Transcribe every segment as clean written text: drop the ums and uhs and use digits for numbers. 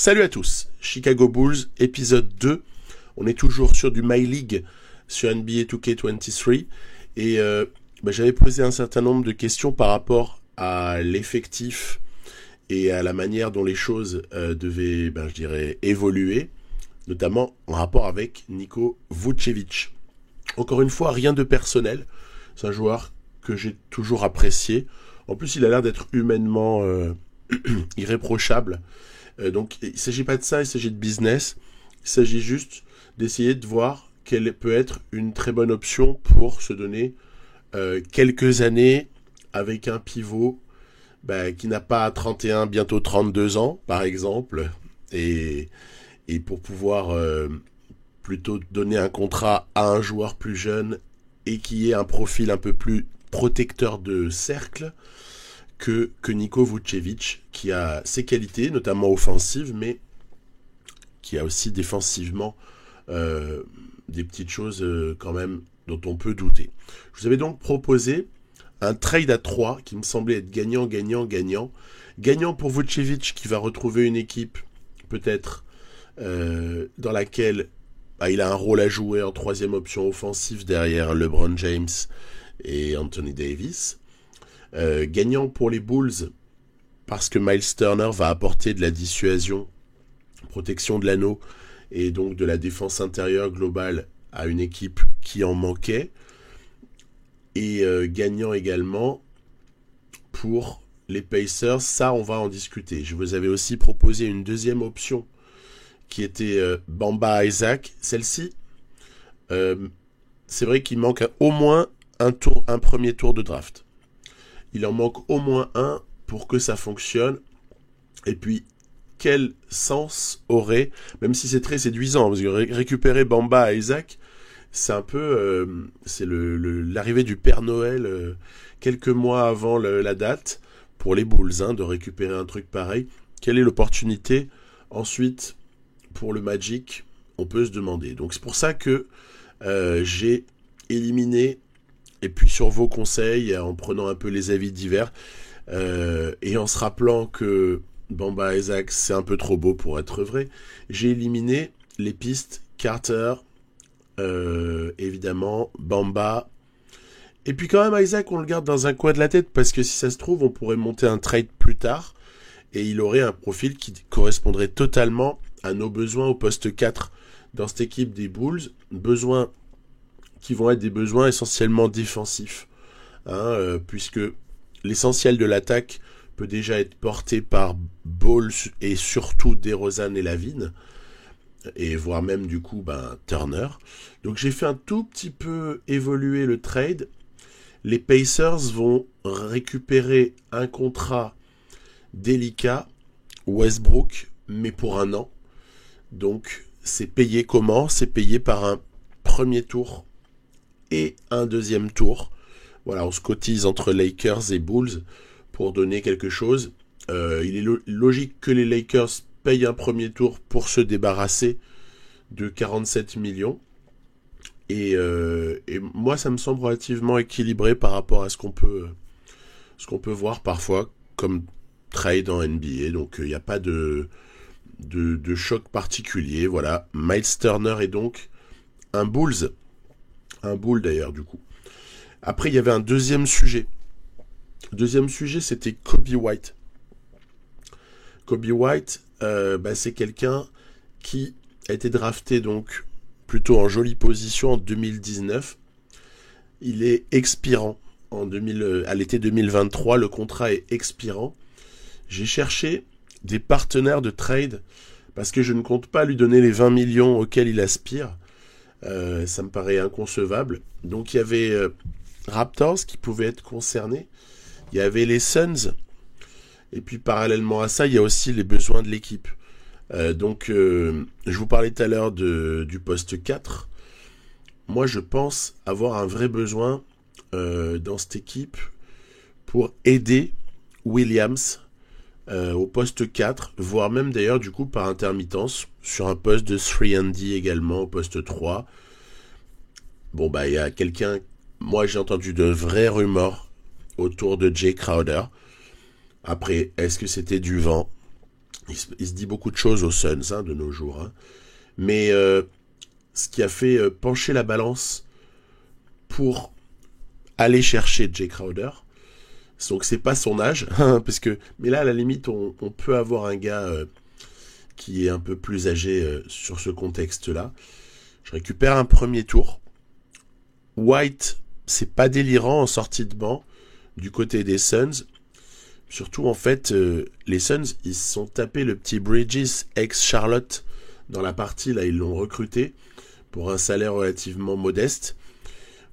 Salut à tous, Chicago Bulls, épisode 2. On est toujours sur du My League sur NBA 2K23 et j'avais posé un certain nombre de questions par rapport à l'effectif et à la manière dont les choses devaient, évoluer, notamment en rapport avec Niko Vucevic. Encore une fois, rien de personnel, c'est un joueur que j'ai toujours apprécié. En plus, il a l'air d'être humainement irréprochable. Donc il ne s'agit pas de ça, il s'agit de business. Il s'agit juste d'essayer de voir quelle peut être une très bonne option pour se donner quelques années avec un pivot qui n'a pas 31, bientôt 32 ans, par exemple, et pour pouvoir plutôt donner un contrat à un joueur plus jeune et qui ait un profil un peu plus protecteur de cercle que Niko Vucevic, qui a ses qualités, notamment offensives, mais qui a aussi défensivement des petites choses quand même dont on peut douter. Je vous avais donc proposé un trade à 3 qui me semblait être gagnant. Gagnant pour Vucevic qui va retrouver une équipe peut-être dans laquelle il a un rôle à jouer en troisième option offensive derrière LeBron James et Anthony Davis. Gagnant pour les Bulls parce que Miles Turner va apporter de la dissuasion, protection de l'anneau et donc de la défense intérieure globale à une équipe qui en manquait. Et gagnant également pour les Pacers, ça on va en discuter. Je vous avais aussi proposé une deuxième option qui était Bamba Isaac. Celle-ci, c'est vrai qu'il manque au moins un premier tour de draft. Il en manque au moins un pour que ça fonctionne. Et puis, quel sens aurait, même si c'est très séduisant, parce que récupérer Bamba à Isaac, c'est un peu, c'est l'arrivée du Père Noël quelques mois avant la date pour les Bulls, de récupérer un truc pareil. Quelle est l'opportunité ensuite pour le Magic? On peut se demander. Donc c'est pour ça que j'ai éliminé. Et puis sur vos conseils, en prenant un peu les avis divers, et en se rappelant que Bamba Isaac, c'est un peu trop beau pour être vrai, j'ai éliminé les pistes Carter, évidemment, Bamba. Et puis quand même Isaac, on le garde dans un coin de la tête, parce que si ça se trouve, on pourrait monter un trade plus tard, et il aurait un profil qui correspondrait totalement à nos besoins au poste 4 dans cette équipe des Bulls. Besoins qui vont être des besoins essentiellement défensifs, puisque l'essentiel de l'attaque peut déjà être porté par Ball et surtout DeRozan et Lavine, et voire même du coup Turner. Donc j'ai fait un tout petit peu évoluer le trade. Les Pacers vont récupérer un contrat délicat, Westbrook, mais pour un an. Donc c'est payé comment? C'est payé par un premier tour et un deuxième tour. Voilà, on se cotise entre Lakers et Bulls pour donner quelque chose. Il est logique que les Lakers payent un premier tour pour se débarrasser de 47 millions. Et moi, ça me semble relativement équilibré par rapport à ce qu'on peut voir parfois comme trade en NBA. Donc, il n'y a pas de choc particulier. Voilà, Miles Turner est donc un Bulls. Un Bull d'ailleurs du coup. Après il y avait un deuxième sujet. Le deuxième sujet c'était Kobe White. Kobe White, c'est quelqu'un qui a été drafté donc plutôt en jolie position en 2019. Il est expirant à l'été 2023. Le contrat est expirant. J'ai cherché des partenaires de trade parce que je ne compte pas lui donner les 20 millions auxquels il aspire. Ça me paraît inconcevable. Donc il y avait Raptors qui pouvaient être concernés. Il y avait les Suns. Et puis parallèlement à ça, il y a aussi les besoins de l'équipe. Je vous parlais tout à l'heure du poste 4. Moi, je pense avoir un vrai besoin dans cette équipe pour aider Williams au poste 4, voire même d'ailleurs du coup par intermittence sur un poste de 3&D également au poste 3. Il y a quelqu'un, moi j'ai entendu de vraies rumeurs autour de Jay Crowder. Après, est-ce que c'était du vent? Il se dit beaucoup de choses aux Suns de nos jours. Hein. Mais ce qui a fait pencher la balance pour aller chercher Jay Crowder, donc c'est pas son âge, parce que, mais là à la limite on peut avoir un gars qui est un peu plus âgé sur ce contexte-là. Je récupère un premier tour. White, c'est pas délirant en sortie de banc du côté des Suns. Surtout en fait, les Suns ils se sont tapés le petit Bridges ex-Charlotte dans la partie, là ils l'ont recruté pour un salaire relativement modeste.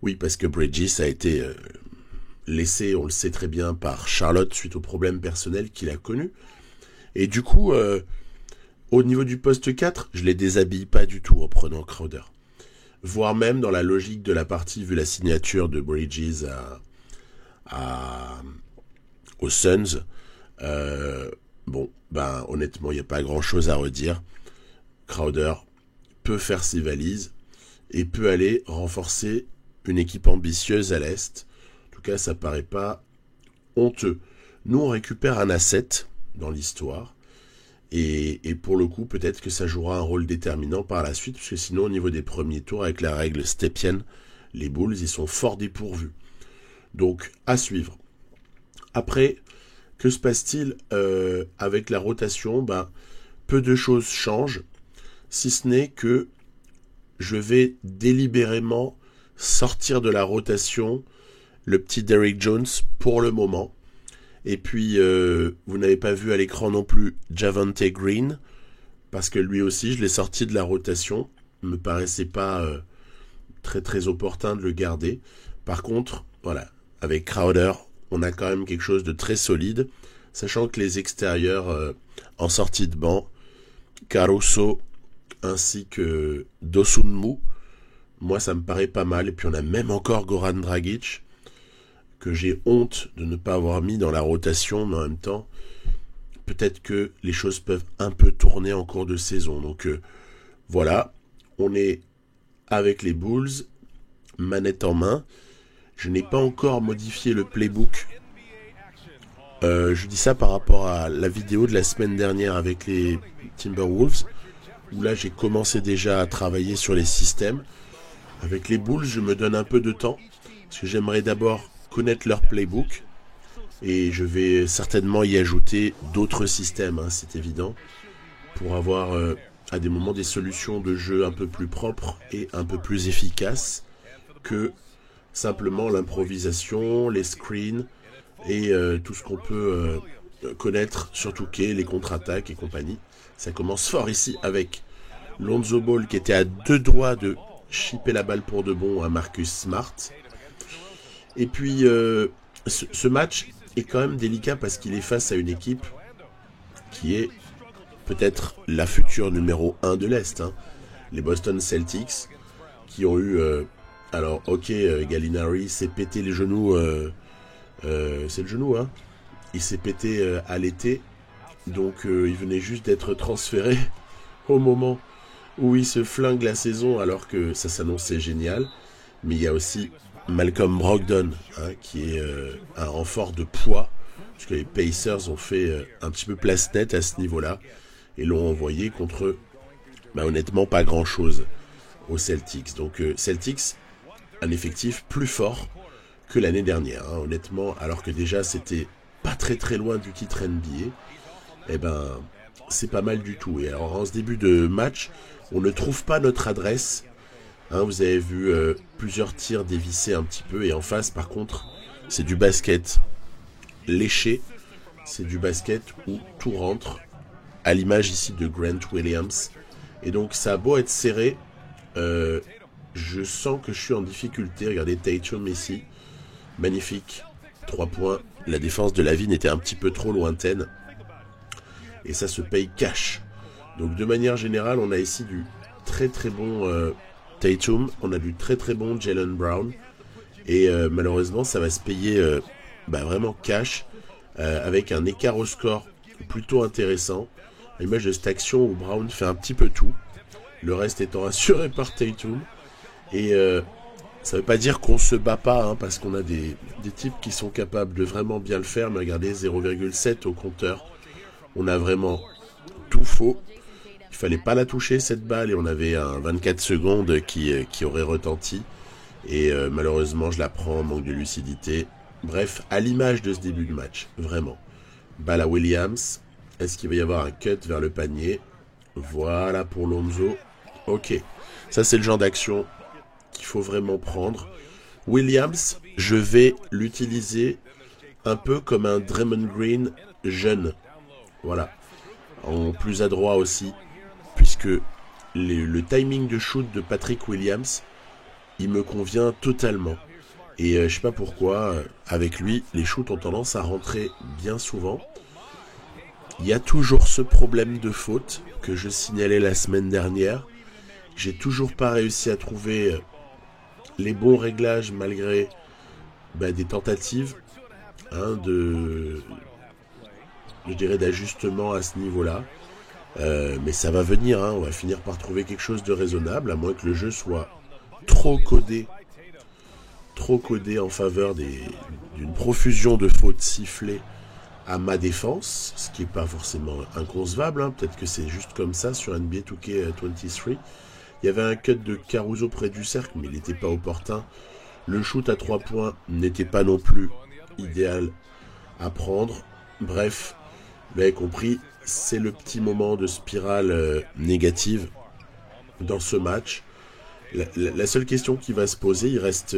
Oui, parce que Bridges a été laissé, on le sait très bien, par Charlotte suite aux problèmes personnels qu'il a connus. Et du coup, au niveau du poste 4, je les déshabille pas du tout en prenant Crowder. Voire même dans la logique de la partie, vu la signature de Bridges aux Suns, honnêtement, il n'y a pas grand-chose à redire. Crowder peut faire ses valises et peut aller renforcer une équipe ambitieuse à l'Est. En tout cas, ça paraît pas honteux. Nous, on récupère un asset dans l'histoire. Et pour le coup, peut-être que ça jouera un rôle déterminant par la suite, parce que sinon, au niveau des premiers tours, avec la règle Stepien, les Bulls, ils sont fort dépourvus. Donc, à suivre. Après, que se passe-t-il avec la rotation ? Peu de choses changent, si ce n'est que je vais délibérément sortir de la rotation le petit Derrick Jones pour le moment. Et puis, vous n'avez pas vu à l'écran non plus Javonte Green, parce que lui aussi, je l'ai sorti de la rotation. Il me paraissait pas très très opportun de le garder. Par contre, voilà, avec Crowder, on a quand même quelque chose de très solide, sachant que les extérieurs en sortie de banc, Caruso ainsi que Dosunmu, moi ça me paraît pas mal. Et puis on a même encore Goran Dragic, que j'ai honte de ne pas avoir mis dans la rotation, mais en même temps, peut-être que les choses peuvent un peu tourner en cours de saison. Donc voilà, on est avec les Bulls, manette en main. Je n'ai pas encore modifié le playbook. Je dis ça par rapport à la vidéo de la semaine dernière avec les Timberwolves, où là j'ai commencé déjà à travailler sur les systèmes. Avec les Bulls, je me donne un peu de temps, parce que j'aimerais d'abord connaître leur playbook, et je vais certainement y ajouter d'autres systèmes, c'est évident, pour avoir à des moments des solutions de jeu un peu plus propres et un peu plus efficaces que simplement l'improvisation, les screens et tout ce qu'on peut connaître sur 2K, les contre-attaques et compagnie. Ça commence fort ici avec Lonzo Ball qui était à 2 doigts de chipper la balle pour de bon à Marcus Smart. Et puis ce match est quand même délicat parce qu'il est face à une équipe qui est peut-être la future numéro 1 de l'Est, les Boston Celtics, qui ont eu Gallinari s'est pété les genoux, c'est le genou, il s'est pété à l'été, donc il venait juste d'être transféré au moment où il se flingue la saison, alors que ça s'annonçait génial. Mais il y a aussi Malcolm Brogdon, qui est un renfort de poids, parce que les Pacers ont fait un petit peu place nette à ce niveau-là, et l'ont envoyé contre, honnêtement, pas grand-chose aux Celtics. Donc Celtics, un effectif plus fort que l'année dernière, honnêtement, alors que déjà c'était pas très très loin du titre NBA, c'est pas mal du tout. Et alors en ce début de match, on ne trouve pas notre adresse. Vous avez vu plusieurs tirs dévissés un petit peu, et en face par contre c'est du basket léché, c'est du basket où tout rentre, à l'image ici de Grant Williams. Et donc ça a beau être serré, je sens que je suis en difficulté. Regardez Tatum ici, magnifique, 3 points. La défense de la ville était un petit peu trop lointaine, et ça se paye cash. Donc de manière générale, on a ici du très très bon Tatum, on a du très très bon Jaylen Brown, et malheureusement ça va se payer vraiment cash, avec un écart au score plutôt intéressant, à l'image de cette action où Brown fait un petit peu tout, le reste étant assuré par Tatum. Et ça veut pas dire qu'on se bat pas, parce qu'on a des types qui sont capables de vraiment bien le faire. Mais regardez, 0,7 au compteur, on a vraiment tout faux. Il fallait pas la toucher cette balle et on avait un 24 secondes qui aurait retenti. Et malheureusement, je la prends, manque de lucidité. Bref, à l'image de ce début de match, vraiment. Balle à Williams. Est-ce qu'il va y avoir un cut vers le panier? Voilà pour Lonzo. Ok, ça c'est le genre d'action qu'il faut vraiment prendre. Williams, je vais l'utiliser un peu comme un Draymond Green jeune. Voilà. En plus adroit aussi, puisque le timing de shoot de Patrick Williams, il me convient totalement. Et je sais pas pourquoi, avec lui, les shoots ont tendance à rentrer bien souvent. Il y a toujours ce problème de faute que je signalais la semaine dernière. J'ai toujours pas réussi à trouver les bons réglages malgré des tentatives je dirais d'ajustement à ce niveau-là. Mais ça va venir, on va finir par trouver quelque chose de raisonnable, à moins que le jeu soit trop codé en faveur d'une profusion de fautes sifflées à ma défense, ce qui n'est pas forcément inconcevable, peut-être que c'est juste comme ça sur NBA 2K23. Il y avait un cut de Caruso près du cercle, mais il n'était pas opportun. Le shoot à 3 points n'était pas non plus idéal à prendre. Bref, vous l'avez compris, c'est le petit moment de spirale négative dans ce match. La seule question qui va se poser, il reste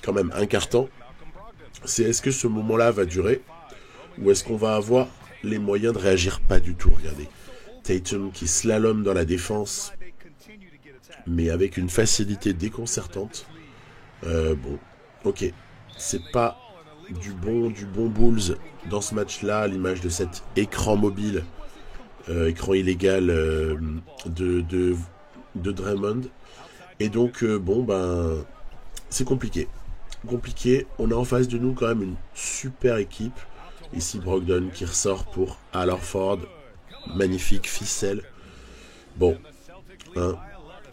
quand même un quart-temps, c'est est-ce que ce moment-là va durer ou est-ce qu'on va avoir les moyens de réagir? Pas du tout, regardez. Tatum qui slalome dans la défense, mais avec une facilité déconcertante. Ok, c'est pas du bon Bulls dans ce match-là, à l'image de cet écran mobile, écran illégal de Draymond. Et donc, c'est compliqué. On a en face de nous quand même une super équipe. Ici, Brogdon qui ressort pour Al Horford. Magnifique ficelle. Bon,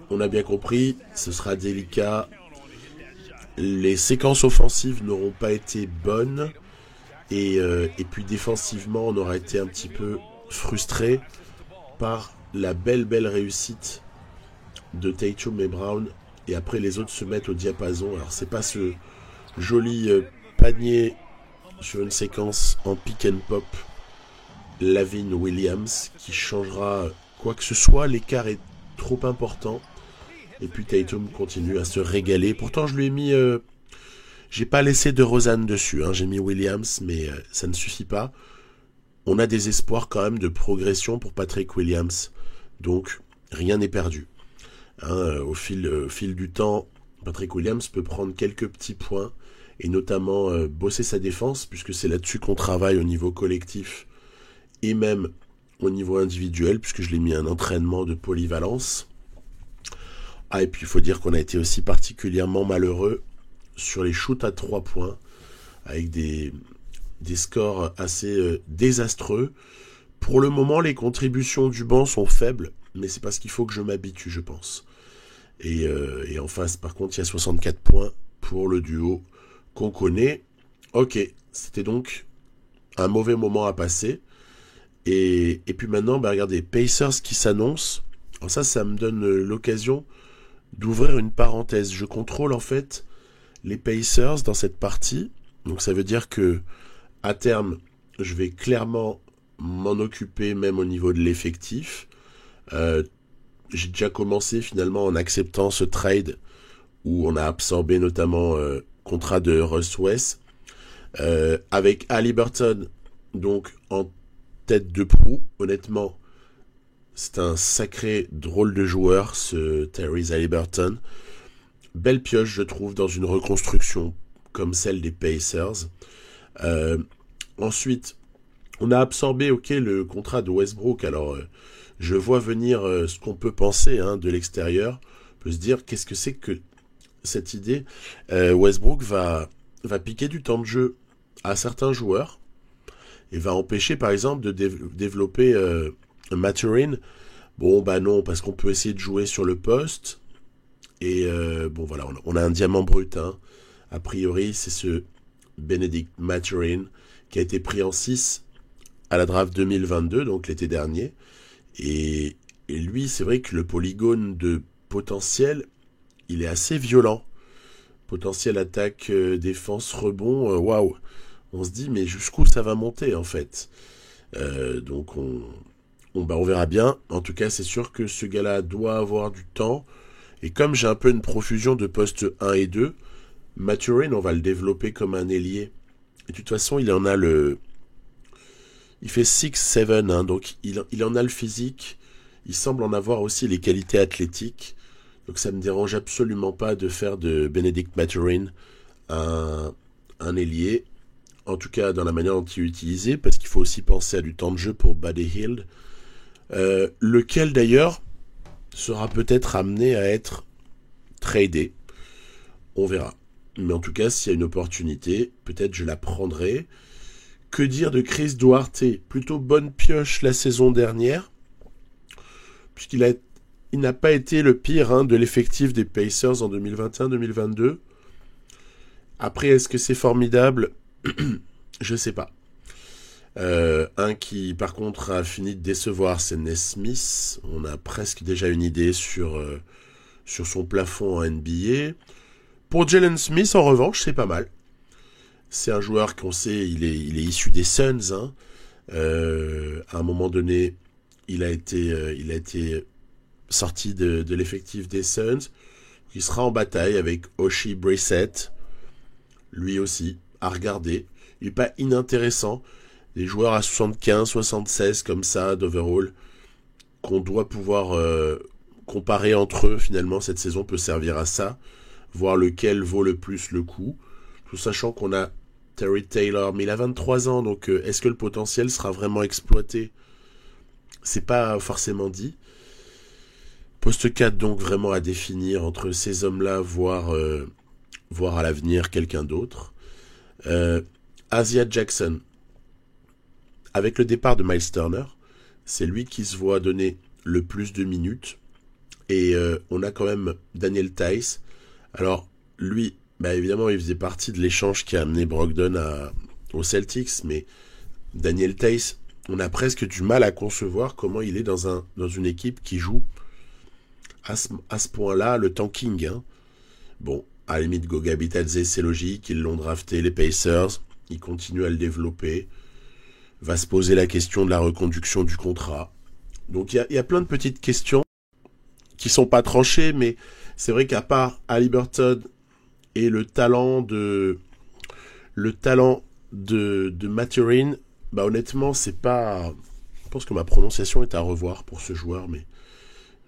on a bien compris, ce sera délicat. Les séquences offensives n'auront pas été bonnes. Et puis défensivement, on aura été un petit peu frustré par la belle réussite de Tatum et Brown. Et après, les autres se mettent au diapason. Alors, c'est pas ce joli panier sur une séquence en pick and pop Lavin-Williams qui changera quoi que ce soit. L'écart est trop important. Et puis Tatum continue à se régaler. Pourtant, je lui ai mis... j'ai pas laissé de Rosanne dessus. J'ai mis Williams, mais ça ne suffit pas. On a des espoirs quand même de progression pour Patrick Williams. Donc, rien n'est perdu. Au fil du temps, Patrick Williams peut prendre quelques petits points et notamment bosser sa défense, puisque c'est là-dessus qu'on travaille au niveau collectif et même au niveau individuel, puisque je l'ai mis un entraînement de polyvalence. Et puis il faut dire qu'on a été aussi particulièrement malheureux sur les shoots à 3 points, avec des scores assez désastreux. Pour le moment, les contributions du banc sont faibles, mais c'est parce qu'il faut que je m'habitue, je pense. Et en face, par contre, il y a 64 points pour le duo qu'on connaît. Ok, c'était donc un mauvais moment à passer. Et puis maintenant, regardez, Pacers qui s'annonce. Alors ça me donne l'occasion d'ouvrir une parenthèse. Je contrôle en fait les Pacers dans cette partie. Donc ça veut dire que à terme, je vais clairement m'en occuper même au niveau de l'effectif. J'ai déjà commencé finalement en acceptant ce trade où on a absorbé notamment contrat de Russ West avec Haliburton donc en tête de proue. Honnêtement, c'est un sacré drôle de joueur, ce Tyrese Haliburton. Belle pioche, je trouve, dans une reconstruction comme celle des Pacers. Ensuite, on a absorbé le contrat de Westbrook. Alors, je vois venir ce qu'on peut penser de l'extérieur. On peut se dire, qu'est-ce que c'est que cette idée? Westbrook va piquer du temps de jeu à certains joueurs et va empêcher, par exemple, de développer Mathurin. Non, parce qu'on peut essayer de jouer sur le poste. Et voilà, on a un diamant brut. A priori, c'est ce Benedict Mathurin qui a été pris en 6 à la draft 2022, donc l'été dernier. Et, et lui, c'est vrai que le polygone de potentiel, il est assez violent. Potentiel attaque, défense, rebond, waouh. On se dit, mais jusqu'où ça va monter en fait. Donc on verra bien. En tout cas, c'est sûr que ce gars-là doit avoir du temps. Et comme j'ai un peu une profusion de postes 1 et 2, Mathurin, on va le développer comme un ailier. Et de toute façon, il en a le... Il fait 6-7, hein, donc il en a le physique. Il semble en avoir aussi les qualités athlétiques. Donc ça me dérange absolument pas de faire de Benedict Mathurin un ailier. En tout cas, dans la manière dont il est utilisé, parce qu'il faut aussi penser à du temps de jeu pour Buddy Hield. Lequel d'ailleurs sera peut-être amené à être tradé. On verra. Mais en tout cas, s'il y a une opportunité, peut-être je la prendrai. Que dire de Chris Duarte? Plutôt bonne pioche la saison dernière, puisqu'il n'a pas été le pire de l'effectif des Pacers en 2021-2022. Après, est-ce que c'est formidable? Je sais pas. Un qui, par contre, a fini de décevoir, c'est Nesmith. On a presque déjà une idée sur son plafond en NBA. Pour Jalen Smith, en revanche, c'est pas mal. C'est un joueur qu'on sait, il est issu des Suns. À un moment donné, il a été sorti de l'effectif des Suns. Il sera en bataille avec Oshie Brissett. Lui aussi, à regarder. Il n'est pas inintéressant. Des joueurs à 75, 76 comme ça d'overall qu'on doit pouvoir comparer entre eux. Finalement, cette saison peut servir à ça. Voir lequel vaut le plus le coup. Tout sachant qu'on a Terry Taylor, mais il a 23 ans, donc est-ce que le potentiel sera vraiment exploité? C'est pas forcément dit. Poste 4, donc vraiment à définir entre ces hommes-là, voir à l'avenir quelqu'un d'autre. Asia Jackson. Avec le départ de Miles Turner, c'est lui qui se voit donner le plus de minutes. Et on a quand même Daniel Theis. Alors, lui, évidemment, il faisait partie de l'échange qui a amené Brogdon aux Celtics, mais Daniel Theis, on a presque du mal à concevoir comment il est dans une équipe qui joue à ce point-là le tanking. Bon, à la limite, Goga Bitadze, c'est logique, ils l'ont drafté, les Pacers, ils continuent à le développer. Va se poser la question de la reconduction du contrat. Donc il y a plein de petites questions qui sont pas tranchées, mais c'est vrai qu'à part Haliburton et le talent de Mathurin, honnêtement, c'est pas... Je pense que ma prononciation est à revoir pour ce joueur, mais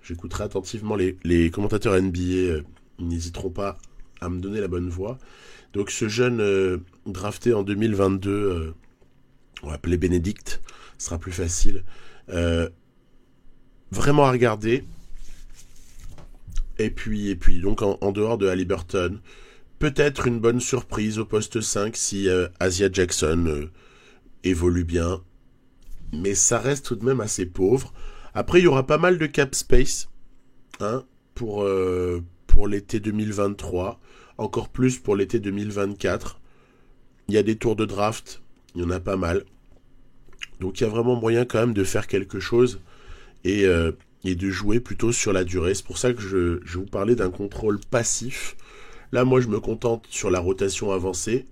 j'écouterai attentivement les commentateurs NBA, ils n'hésiteront pas à me donner la bonne voix. Donc ce jeune drafté en 2022, on va appeler Bénédicte, ce sera plus facile. Vraiment à regarder. Et puis donc en dehors de Haliburton, peut-être une bonne surprise au poste 5 si Asia Jackson évolue bien. Mais ça reste tout de même assez pauvre. Après, il y aura pas mal de cap space pour l'été 2023. Encore plus pour l'été 2024. Il y a des tours de draft. Il y en a pas mal. Donc il y a vraiment moyen quand même de faire quelque chose et de jouer plutôt sur la durée. C'est pour ça que je vous parlais d'un contrôle passif. Là, moi, je me contente sur la rotation avancée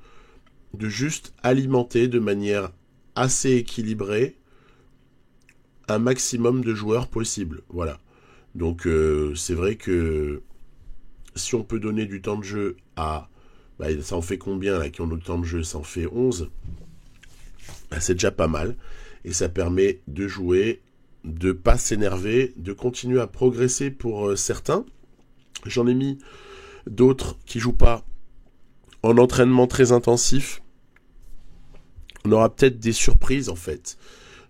de juste alimenter de manière assez équilibrée un maximum de joueurs possible. Voilà. Donc c'est vrai que si on peut donner du temps de jeu à... ça en fait combien là qui ont le temps de jeu? Ça en fait 11. C'est déjà pas mal. Et ça permet de jouer, de pas s'énerver, de continuer à progresser pour certains. J'en ai mis d'autres qui jouent pas en entraînement très intensif. On aura peut-être des surprises en fait.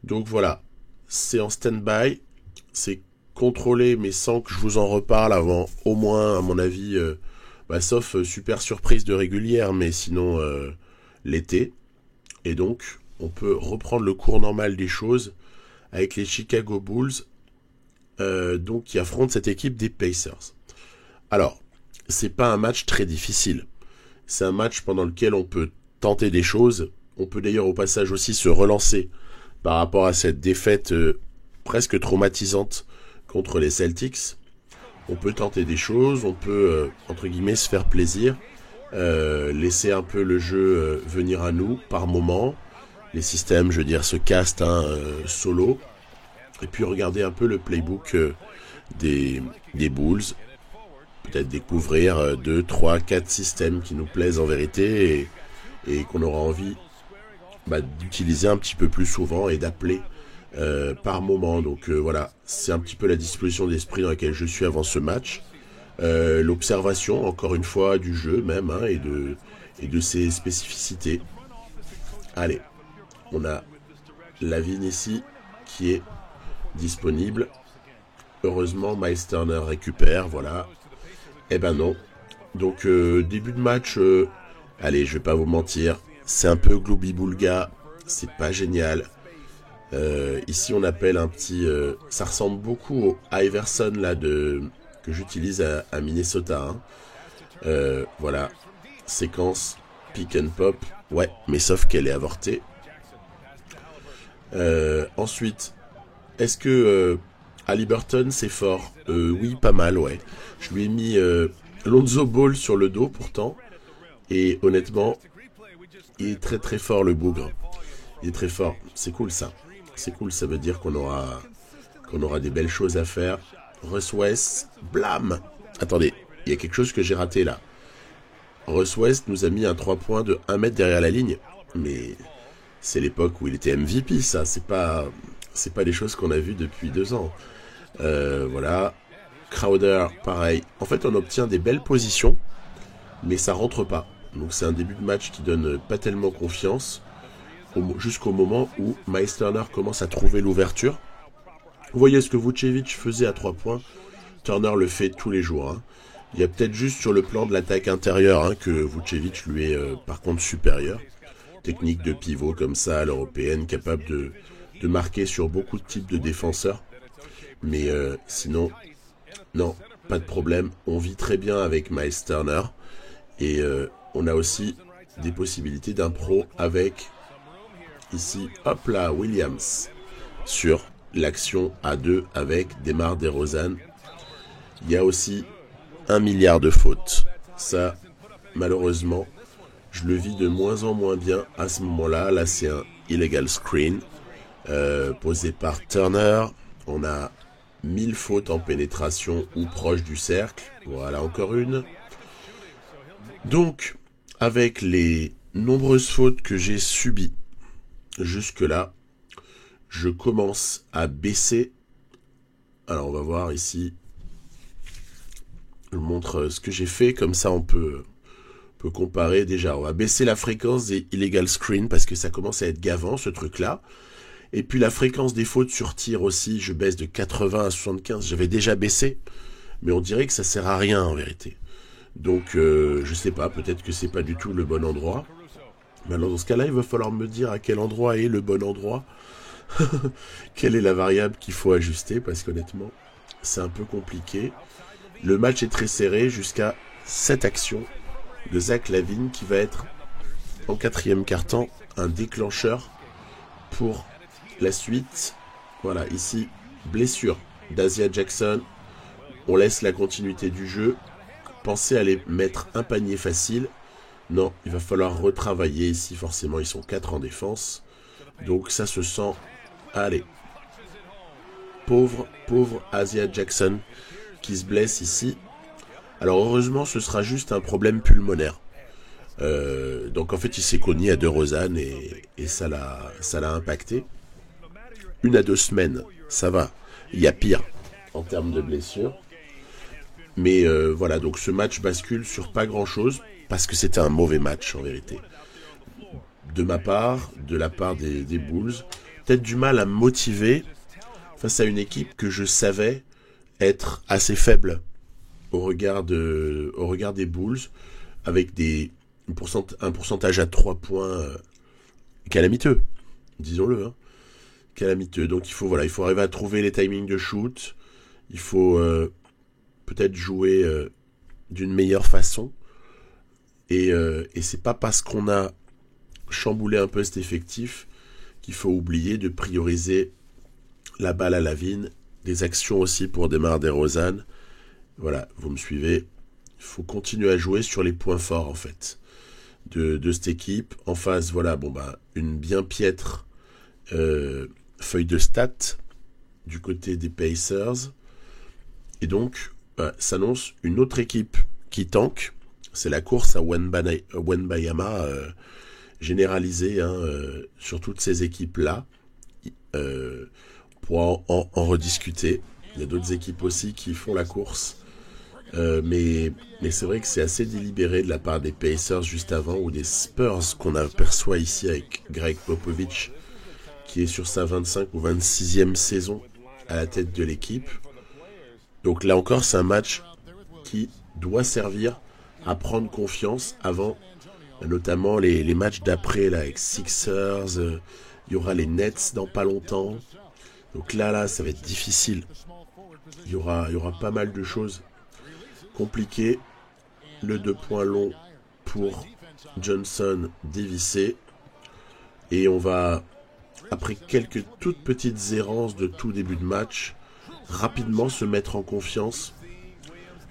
Donc voilà, c'est en stand-by, c'est contrôlé mais sans que je vous en reparle avant au moins à mon avis, sauf super surprise de régulière, mais sinon l'été. Et donc on peut reprendre le cours normal des choses avec les Chicago Bulls donc qui affrontent cette équipe des Pacers. Alors, c'est pas un match très difficile. C'est un match pendant lequel on peut tenter des choses. On peut d'ailleurs au passage aussi se relancer par rapport à cette défaite presque traumatisante contre les Celtics. On peut tenter des choses, on peut, entre guillemets, se faire plaisir, laisser un peu le jeu venir à nous par moment. Les systèmes, je veux dire, se castent solo. Et puis regarder un peu le playbook des Bulls. Peut-être découvrir 2, 3, 4 systèmes qui nous plaisent en vérité et qu'on aura envie d'utiliser un petit peu plus souvent et d'appeler par moment. Donc voilà, c'est un petit peu la disposition d'esprit dans laquelle je suis avant ce match. L'observation, encore une fois, du jeu même et de ses spécificités. Allez, on a Lavine ici qui est disponible. Heureusement, Miles Turner récupère, voilà. Eh ben non. Donc début de match, allez, je vais pas vous mentir, c'est un peu gloubi-boulga, c'est pas génial. Ici on appelle un petit, ça ressemble beaucoup au Iverson là que j'utilise à Minnesota. Voilà, séquence pick and pop, ouais, mais sauf qu'elle est avortée. Ensuite, est-ce que Haliburton c'est fort? Oui, pas mal, ouais. Je lui ai mis Lonzo Ball sur le dos pourtant. Et honnêtement, il est très très fort le bougre. Il est très fort. C'est cool ça. C'est cool, ça veut dire qu'on aura des belles choses à faire. Russ West, blam. Attendez, il y a quelque chose que j'ai raté là. Russ West nous a mis un 3 points de 1 mètre derrière la ligne. Mais c'est l'époque où il était MVP, ça. C'est pas des choses qu'on a vues depuis 2 ans. Voilà. Crowder, pareil. En fait, on obtient des belles positions, mais ça rentre pas. Donc c'est un début de match qui donne pas tellement confiance, jusqu'au moment où Miles Turner commence à trouver l'ouverture. Vous voyez ce que Vucevic faisait à 3 points, Turner le fait tous les jours. Il y a peut-être juste sur le plan de l'attaque intérieure que Vucevic lui est par contre supérieur. Technique de pivot comme ça à l'européenne, capable de marquer sur beaucoup de types de défenseurs. Mais sinon, non, pas de problème. On vit très bien avec Miles Turner. Et on a aussi des possibilités d'impro avec, ici, hop là, Williams, sur l'action à 2 avec DeMar DeRozan. Il y a aussi 1 milliard de fautes. Ça, malheureusement, je le vis de moins en moins bien à ce moment-là. Là, c'est un illegal screen posé par Turner. On a 1000 fautes en pénétration ou proche du cercle. Voilà, encore une. Donc, avec les nombreuses fautes que j'ai subies jusque-là, je commence à baisser. Alors, on va voir ici. Je vous montre ce que j'ai fait, comme ça on peut comparer. Déjà, on va baisser la fréquence des illegal screens parce que ça commence à être gavant, ce truc-là. Et puis la fréquence des fautes sur tir aussi, je baisse de 80 à 75. J'avais déjà baissé, mais on dirait que ça sert à rien en vérité. Donc, je sais pas, peut-être que c'est pas du tout le bon endroit. Mais alors, dans ce cas-là, il va falloir me dire à quel endroit est le bon endroit. Quelle est la variable qu'il faut ajuster, parce qu'honnêtement, c'est un peu compliqué. Le match est très serré jusqu'à cette action de Zach LaVine qui va être, en 4e quart-temps, un déclencheur pour la suite. Voilà, ici, blessure d'Asia Jackson. On laisse la continuité du jeu. Pensez à aller mettre un panier facile. Non, il va falloir retravailler ici. Forcément, ils sont 4 en défense. Donc ça se sent... Allez. Pauvre Asia Jackson qui se blesse ici. Alors heureusement, ce sera juste un problème pulmonaire. Donc en fait, il s'est cogné à DeRozan et ça l'a impacté. 1 à 2 semaines, ça va. Il y a pire en termes de blessures. Mais voilà, donc ce match bascule sur pas grand-chose, parce que c'était un mauvais match en vérité. De ma part, de la part des Bulls, peut-être du mal à me motiver face à une équipe que je savais être assez faible au regard des Bulls, avec un pourcentage à 3 points calamiteux, disons-le. Calamiteux. Donc il faut arriver à trouver les timings de shoot, il faut... peut-être jouer d'une meilleure façon. Et c'est pas parce qu'on a chamboulé un peu cet effectif qu'il faut oublier de prioriser la balle à Lavine, des actions aussi pour DeMar DeRozan. Voilà, vous me suivez. Il faut continuer à jouer sur les points forts, en fait, de cette équipe. En face, voilà, une bien piètre feuille de stats du côté des Pacers. Et donc, s'annonce une autre équipe qui tank. C'est la course à Wembanyama généralisée sur toutes ces équipes-là. On pourra en rediscuter. Il y a d'autres équipes aussi qui font la course. Mais c'est vrai que c'est assez délibéré de la part des Pacers juste avant, ou des Spurs qu'on aperçoit ici avec Greg Popovich, qui est sur sa 25 ou 26e saison à la tête de l'équipe. Donc là encore, c'est un match qui doit servir à prendre confiance avant, notamment les matchs d'après là, avec Sixers. Il y aura les Nets dans pas longtemps. Donc là, ça va être difficile. Il y aura pas mal de choses compliquées. Le 2 points long pour Johnson dévissé. Et on va, après quelques toutes petites errances de tout début de match, rapidement se mettre en confiance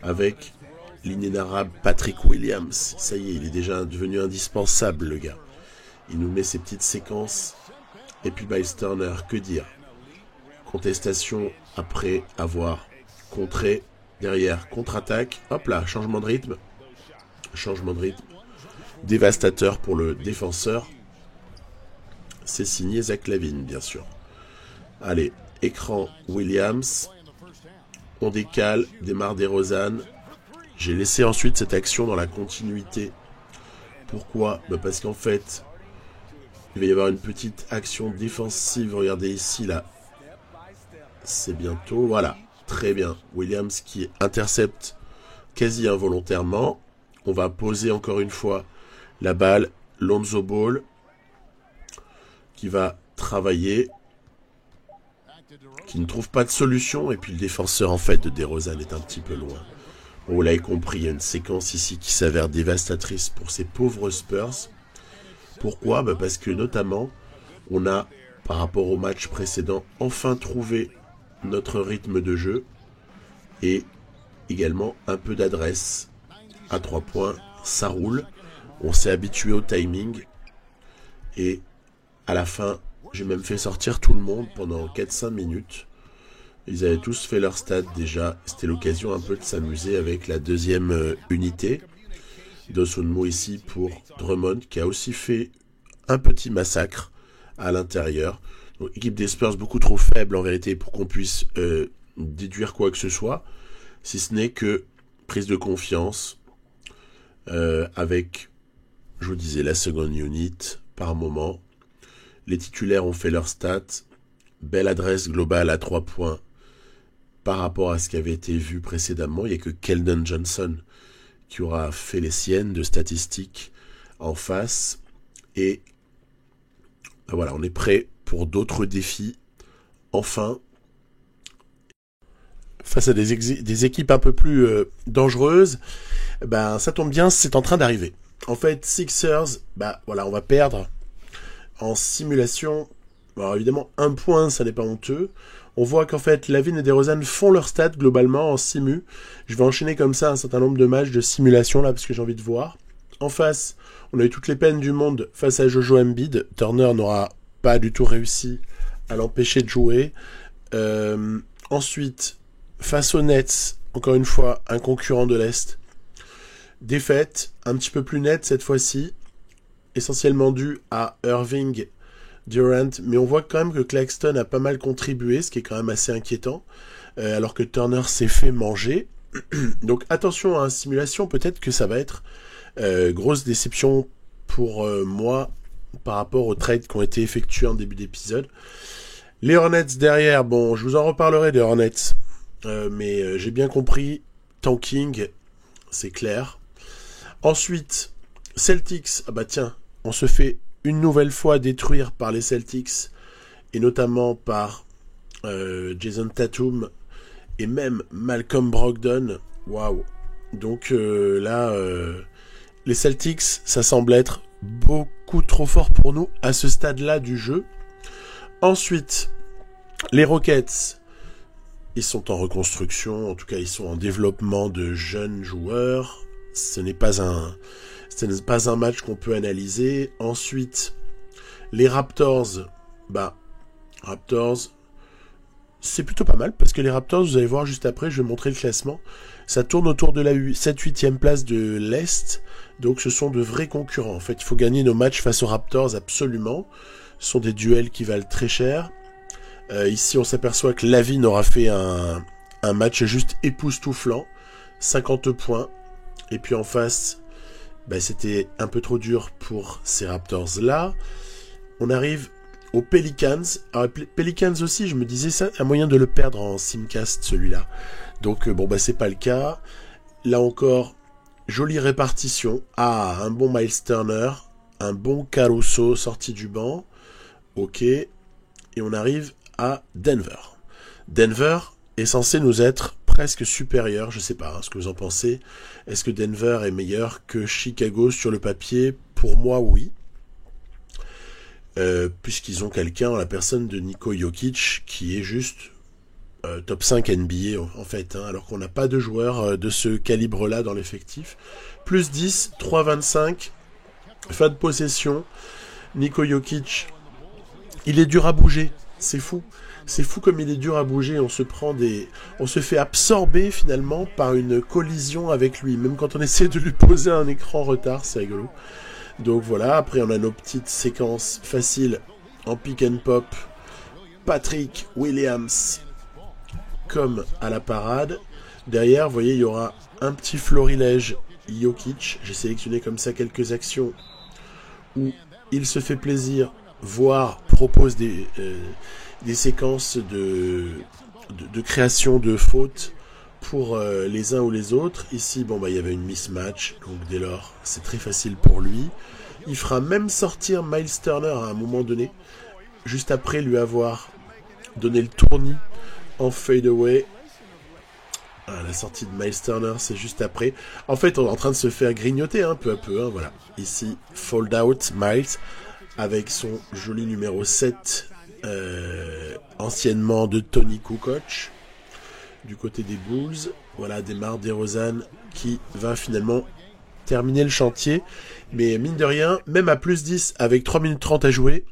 avec l'inénarrable Patrick Williams. Ça y est, il est déjà devenu indispensable, le gars. Il nous met ses petites séquences. Et puis Miles Turner, que dire? Contestation après avoir contré. Derrière, contre-attaque. Hop là, changement de rythme. Dévastateur pour le défenseur. C'est signé Zach LaVine, bien sûr. Allez, écran Williams. On décale, DeMar DeRozan. J'ai laissé ensuite cette action dans la continuité. Pourquoi? Parce qu'en fait, il va y avoir une petite action défensive. Regardez ici, là. C'est bientôt. Voilà, très bien. Williams qui intercepte quasi involontairement. On va poser encore une fois la balle. Lonzo Ball qui va travailler, qui ne trouve pas de solution. Et puis le défenseur en fait de DeRozan est un petit peu loin. Bon, vous l'avez compris, il y a une séquence ici qui s'avère dévastatrice pour ces pauvres Spurs. Pourquoi? Parce que notamment, on a, par rapport au match précédent, enfin trouvé notre rythme de jeu et également un peu d'adresse. À 3 points, ça roule. On s'est habitué au timing et à la fin, j'ai même fait sortir tout le monde pendant 4-5 minutes. Ils avaient tous fait leur stade déjà. C'était l'occasion un peu de s'amuser avec la deuxième unité. Dosunmu ici pour Drummond qui a aussi fait un petit massacre à l'intérieur. Donc, équipe des Spurs beaucoup trop faible en vérité pour qu'on puisse déduire quoi que ce soit. Si ce n'est que prise de confiance avec, je vous disais, la seconde unit par moment. Les titulaires ont fait leur stats. Belle adresse globale à 3 points par rapport à ce qui avait été vu précédemment. Il n'y a que Keldon Johnson qui aura fait les siennes de statistiques en face. Et voilà, on est prêt pour d'autres défis. Enfin, face à des équipes un peu plus dangereuses, ça tombe bien, c'est en train d'arriver. En fait, Sixers, voilà, on va perdre en simulation. Alors évidemment, 1 point, ça n'est pas honteux. On voit qu'en fait, LaVine et DeRozan font leur stats globalement en simu. Je vais enchaîner comme ça un certain nombre de matchs de simulation là, parce que j'ai envie de voir. En face, on a eu toutes les peines du monde face à Jojo Embiid. Turner n'aura pas du tout réussi à l'empêcher de jouer. Ensuite, face aux Nets, encore une fois, un concurrent de l'Est. Défaite, un petit peu plus nette cette fois-ci, essentiellement due à Irving, Durant, mais on voit quand même que Claxton a pas mal contribué, ce qui est quand même assez inquiétant, alors que Turner s'est fait manger. Donc attention à la simulation, peut-être que ça va être grosse déception pour moi par rapport aux trades qui ont été effectués en début d'épisode. Les Hornets derrière, bon, je vous en reparlerai des Hornets, mais j'ai bien compris, tanking, c'est clair. Ensuite, Celtics, tiens, on se fait une nouvelle fois détruire par les Celtics, et notamment par Jason Tatum, et même Malcolm Brogdon. Waouh. Donc là, les Celtics, ça semble être beaucoup trop fort pour nous à ce stade-là du jeu. Ensuite, Les Rockets, ils sont en reconstruction, en tout cas ils sont en développement de jeunes joueurs. Ce n'est pas un match qu'on peut analyser. Ensuite, les Raptors, Raptors, c'est plutôt pas mal, parce que les Raptors, vous allez voir juste après, je vais montrer le classement, ça tourne autour de la 7-8e place de l'Est, donc ce sont de vrais concurrents. En fait, il faut gagner nos matchs face aux Raptors, absolument. Ce sont des duels qui valent très cher. Ici, on s'aperçoit que Lavine aura fait un match juste époustouflant, 50 points, et puis en face, c'était un peu trop dur pour ces Raptors-là. On arrive aux Pelicans. Alors, Pelicans aussi, je me disais ça, un moyen de le perdre en simcast, celui-là. Donc, c'est pas le cas. Là encore, jolie répartition. Ah, un bon Miles Turner, un bon Caruso sorti du banc. Ok. Et on arrive à Denver. Denver est censé nous être presque supérieur, je sais pas ce que vous en pensez. Est-ce que Denver est meilleur que Chicago sur le papier? Pour moi, oui. Puisqu'ils ont quelqu'un en la personne de Niko Jokic qui est juste top 5 NBA en fait, alors qu'on n'a pas de joueurs de ce calibre-là dans l'effectif. Plus 10, 3,25, fin de possession. Niko Jokic, il est dur à bouger, c'est fou. C'est fou comme il est dur à bouger, on se fait absorber finalement par une collision avec lui, même quand on essaie de lui poser un écran retard, c'est rigolo. Donc voilà, après on a nos petites séquences faciles en pick and pop. Patrick Williams comme à la parade. Derrière, vous voyez, il y aura un petit florilège Jokic. J'ai sélectionné comme ça quelques actions où il se fait plaisir, voire propose des séquences de création de fautes pour les uns ou les autres. Ici, il y avait une mismatch, donc dès lors, c'est très facile pour lui. Il fera même sortir Miles Turner à un moment donné, juste après lui avoir donné le tournis en fadeaway. La sortie de Miles Turner, c'est juste après. En fait, on est en train de se faire grignoter peu à peu. Voilà. Ici, fold out Miles, avec son joli numéro 7, anciennement de Tony Kukoc. Du côté des Bulls, voilà, DeMar DeRozan qui va finalement terminer le chantier. Mais mine de rien, même à plus 10 avec 3 minutes 30 à jouer,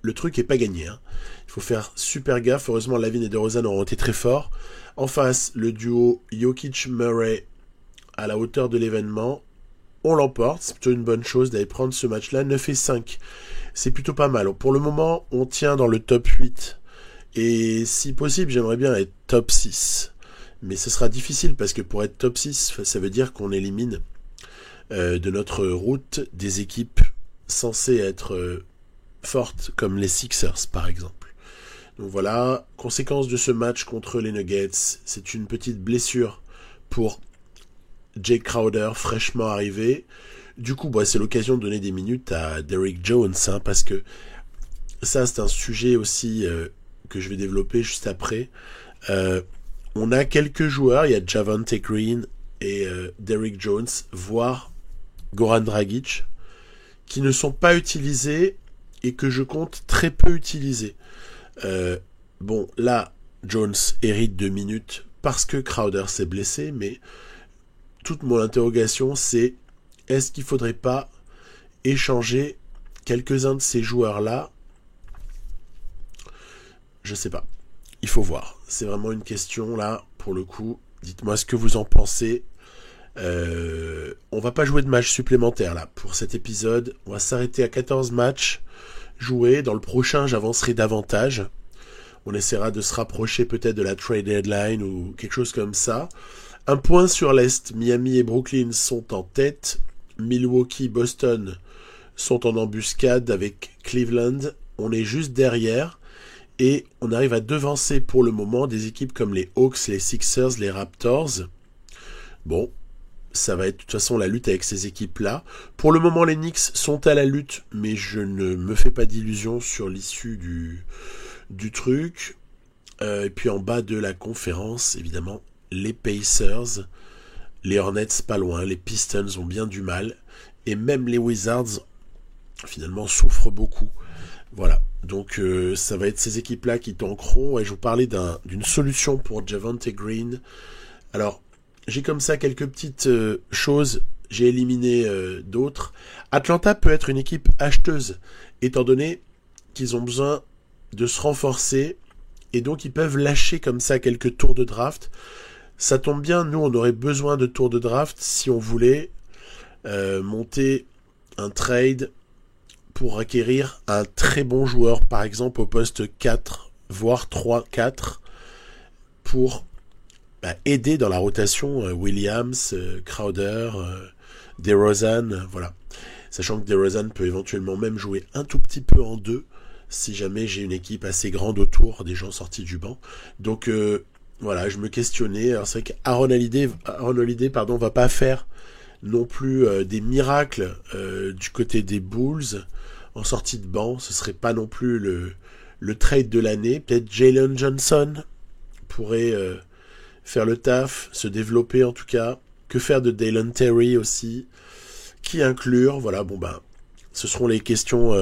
le truc est pas gagné. Il faut faire super gaffe. Heureusement, Lavine et DeRozan auront été très forts. En face, le duo Jokic-Murray à la hauteur de l'événement. On l'emporte. C'est plutôt une bonne chose d'aller prendre ce match-là. 9-5. C'est plutôt pas mal. Pour le moment, on tient dans le top 8. Et si possible, j'aimerais bien être top 6. Mais ce sera difficile parce que pour être top 6, ça veut dire qu'on élimine de notre route des équipes censées être fortes comme les Sixers par exemple. Donc voilà, conséquence de ce match contre les Nuggets, c'est une petite blessure pour Jake Crowder, fraîchement arrivé. Du coup, c'est l'occasion de donner des minutes à Derrick Jones, parce que ça c'est un sujet aussi que je vais développer juste après. On a quelques joueurs, il y a Javonte Green et Derrick Jones, voire Goran Dragic, qui ne sont pas utilisés et que je compte très peu utiliser. Là, Jones hérite de minutes parce que Crowder s'est blessé, mais toute mon interrogation, c'est est-ce qu'il ne faudrait pas échanger quelques-uns de ces joueurs-là? Je sais pas. Il faut voir. C'est vraiment une question, là, pour le coup. Dites-moi ce que vous en pensez. On va pas jouer de matchs supplémentaires, là, pour cet épisode. On va s'arrêter à 14 matchs joués. Dans le prochain, j'avancerai davantage. On essaiera de se rapprocher peut-être de la trade deadline ou quelque chose comme ça. Un point sur l'Est. Miami et Brooklyn sont en tête. Milwaukee, Boston sont en embuscade avec Cleveland. On est juste derrière. Et on arrive à devancer pour le moment des équipes comme les Hawks, les Sixers, les Raptors. Ça va être de toute façon la lutte avec ces équipes-là. Pour le moment, les Knicks sont à la lutte, mais je ne me fais pas d'illusions sur l'issue du truc. Et puis en bas de la conférence, évidemment, les Pacers, les Hornets pas loin, les Pistons ont bien du mal, et même les Wizards, finalement, souffrent beaucoup. Voilà. Donc ça va être ces équipes-là qui tankeront. Et je vous parlais d'une solution pour Javonte Green. Alors, j'ai comme ça quelques petites choses. J'ai éliminé d'autres. Atlanta peut être une équipe acheteuse, étant donné qu'ils ont besoin de se renforcer. Et donc, ils peuvent lâcher comme ça quelques tours de draft. Ça tombe bien, nous, on aurait besoin de tours de draft si on voulait monter un trade pour acquérir un très bon joueur, par exemple au poste 4, voire 3-4, pour aider dans la rotation Williams, Crowder, DeRozan, voilà. Sachant que DeRozan peut éventuellement même jouer un tout petit peu en 2, si jamais j'ai une équipe assez grande autour, des gens sortis du banc. Donc voilà, je me questionnais. Alors c'est vrai qu'Aaron Holiday, va pas faire non plus des miracles du côté des Bulls en sortie de banc. Ce serait pas non plus le trade de l'année. Peut-être Jalen Johnson pourrait faire le taf, se développer en tout cas. Que faire de Dalen Terry aussi? Qui inclure? Voilà, bon ben, ce seront les questions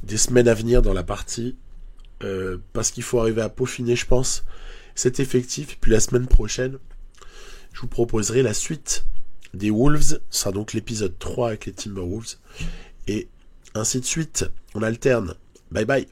des semaines à venir dans la partie. Parce qu'il faut arriver à peaufiner, je pense, cet effectif. Et puis la semaine prochaine, je vous proposerai la suite des Wolves. Ce sera donc l'épisode 3 avec les Timberwolves. Et ainsi de suite. On alterne. Bye bye.